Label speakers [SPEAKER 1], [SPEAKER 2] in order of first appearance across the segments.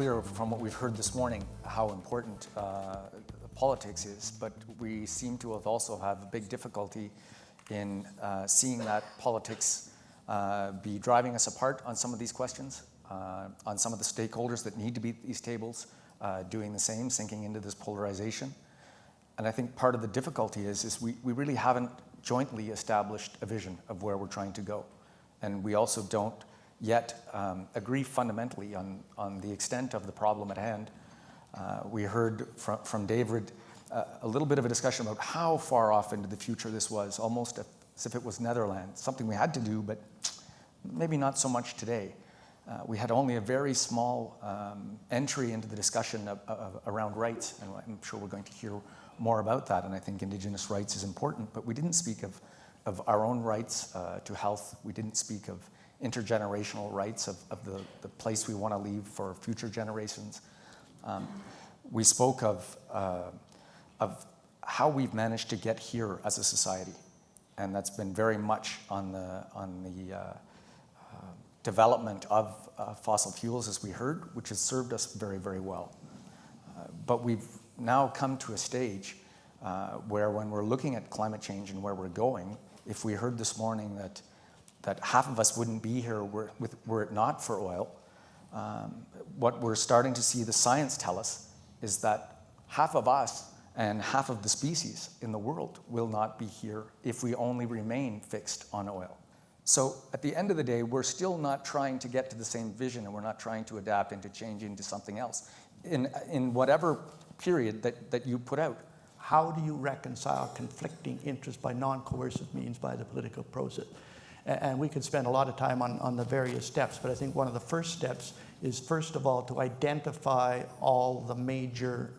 [SPEAKER 1] clear from what we've heard this morning how important politics is, but we seem to have also have a big difficulty in seeing that politics be driving us apart on some of these questions, on some of the stakeholders that need to be at these tables doing the same, sinking into this polarization. And I think part of the difficulty is we really haven't jointly established a vision of where we're trying to go. And we also don't yet agree fundamentally on the extent of the problem at hand. We heard from David a little bit of a discussion about how far off into the future this was, almost as if it was Netherlands, something we had to do, but maybe not so much today. We had only a very small entry into the discussion around rights, and I'm sure we're going to hear more about that, and I think Indigenous rights is important, but we didn't speak of our own rights to health. We didn't speak of intergenerational rights, of the place we want to leave for future generations. We spoke of how we've managed to get here as a society, and that's been very much on the development of fossil fuels, as we heard, which has served us very, very well. But we've now come to a stage where when we're looking at climate change and where we're going, if we heard this morning that half of us wouldn't be here were it not for oil, what we're starting to see the science tell us is that half of us and half of the species in the world will not be here if we only remain fixed on oil. So at the end of the day, we're still not trying to get to the same vision, and we're not trying to adapt and to change into something else in whatever period that you put out.
[SPEAKER 2] How do you reconcile conflicting interests by non-coercive means by the political process? And we could spend a lot of time on the various steps, but I think one of the first steps is, first of all, to identify all the major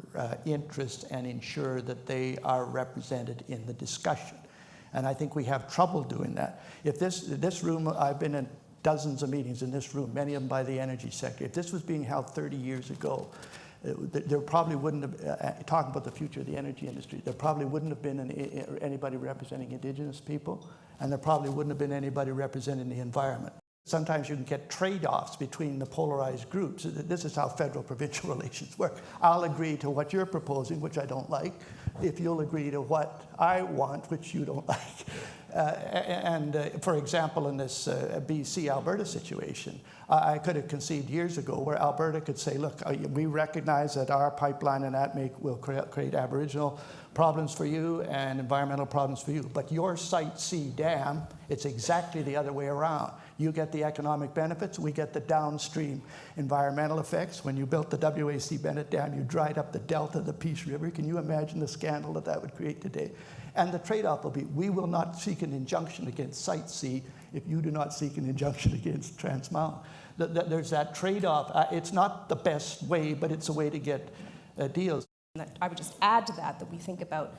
[SPEAKER 2] interests and ensure that they are represented in the discussion. And I think we have trouble doing that. If this room, I've been in dozens of meetings in this room, many of them by the energy sector. If this was being held 30 years ago, there probably wouldn't have, talking about the future of the energy industry, there probably wouldn't have been anybody representing Indigenous people, and there probably wouldn't have been anybody representing the environment. Sometimes you can get trade-offs between the polarized groups. This is how federal-provincial relations work. I'll agree to what you're proposing, which I don't like, if you'll agree to what I want, which you don't like. For example, in this BC-Alberta situation, I could have conceived years ago where Alberta could say, look, we recognize that our pipeline and that will create Aboriginal problems for you and environmental problems for you. But your Site C dam, it's exactly the other way around. You get the economic benefits, we get the downstream environmental effects. When you built the WAC Bennett Dam, you dried up the delta of the Peace River. Can you imagine the scandal that would create today? And the trade-off will be, we will not seek an injunction against Site C if you do not seek an injunction against Trans Mountain. There's that trade-off. It's not the best way, but it's a way to get deals.
[SPEAKER 3] I would just add to that we think about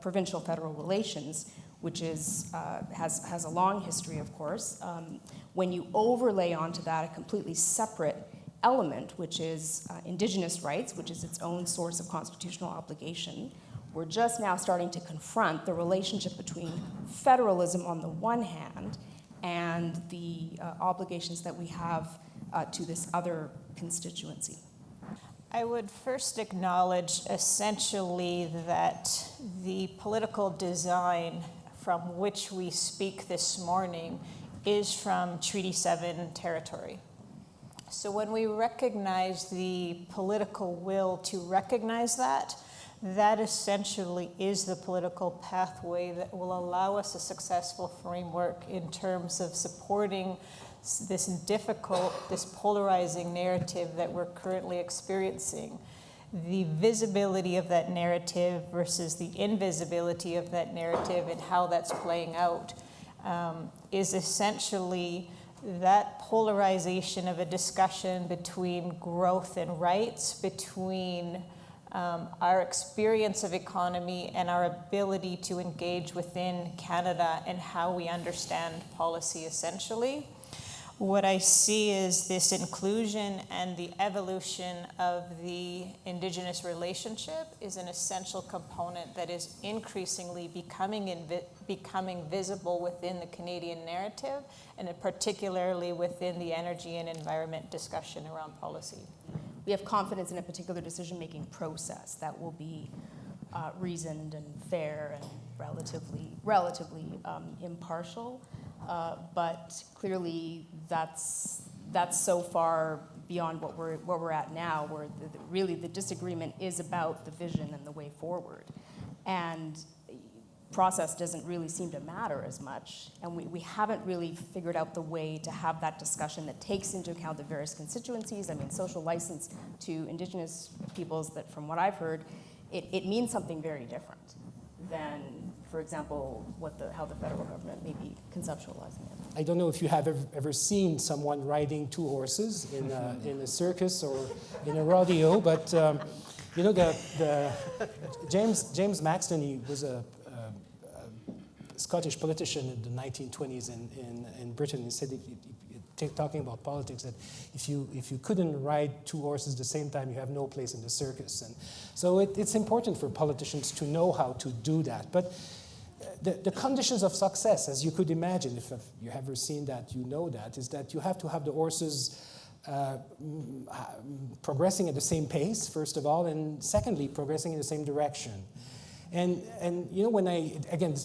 [SPEAKER 3] provincial-federal relations, which is, has a long history, of course. When you overlay onto that a completely separate element, which is Indigenous rights, which is its own source of constitutional obligation, we're just now starting to confront the relationship between federalism on the one hand and the obligations that we have to this other constituency.
[SPEAKER 4] I would first acknowledge essentially that the political design from which we speak this morning is from Treaty 7 territory. So when we recognize the political will to recognize that, that essentially is the political pathway that will allow us a successful framework in terms of supporting this difficult, this polarizing narrative that we're currently experiencing. The visibility of that narrative versus the invisibility of that narrative and how that's playing out is essentially that polarization of a discussion between growth and rights, between our experience of economy and our ability to engage within Canada and how we understand policy essentially. What I see is this inclusion and the evolution of the Indigenous relationship is an essential component that is increasingly becoming visible within the Canadian narrative, and particularly within the energy and environment discussion around policy.
[SPEAKER 3] we have confidence in a particular decision-making process that will be reasoned and fair and relatively impartial. But clearly, that's so far beyond what we're at now, where really the disagreement is about the vision and the way forward. And process doesn't really seem to matter as much, and we haven't really figured out the way to have that discussion that takes into account the various constituencies. I mean, social license to Indigenous peoples, that from what I've heard, it means something very different than, for example, how the federal government may be conceptualizing it.
[SPEAKER 5] I don't know if you have ever seen someone riding two horses in a circus or in a rodeo, but you know, the James Maxton, he was a Scottish politician in the 1920s in Britain. He said, talking about politics, that if you couldn't ride two horses at the same time, you have no place in the circus. And so it's important for politicians to know how to do that. But the conditions of success, as you could imagine, if you have ever seen that, you know that, is that you have to have the horses progressing at the same pace, first of all, and secondly, progressing in the same direction. And you know, when again,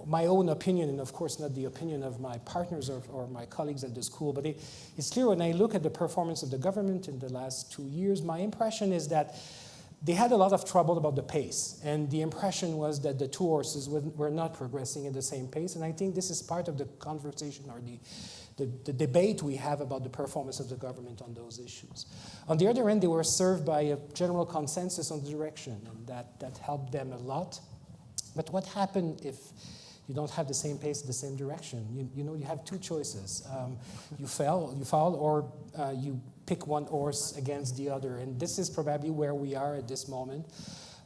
[SPEAKER 5] my own opinion, and of course not the opinion of my partners or my colleagues at the school, but it's clear when I look at the performance of the government in the last 2 years, my impression is that they had a lot of trouble about the pace. And the impression was that the two horses were not progressing at the same pace. And I think this is part of the conversation or the debate we have about the performance of the government on those issues. On the other end, they were served by a general consensus on the direction, and that helped them a lot. But what happened if you don't have the same pace, the same direction? You know, you have two choices. You fall, or you pick one horse against the other. And this is probably where we are at this moment.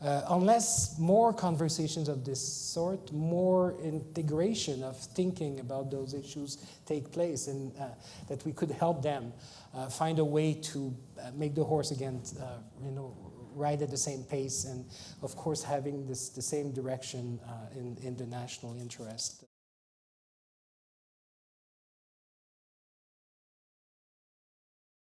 [SPEAKER 5] Unless more conversations of this sort, more integration of thinking about those issues take place, and that we could help them find a way to make the horse again, ride at the same pace, and of course having the same direction in the national interest.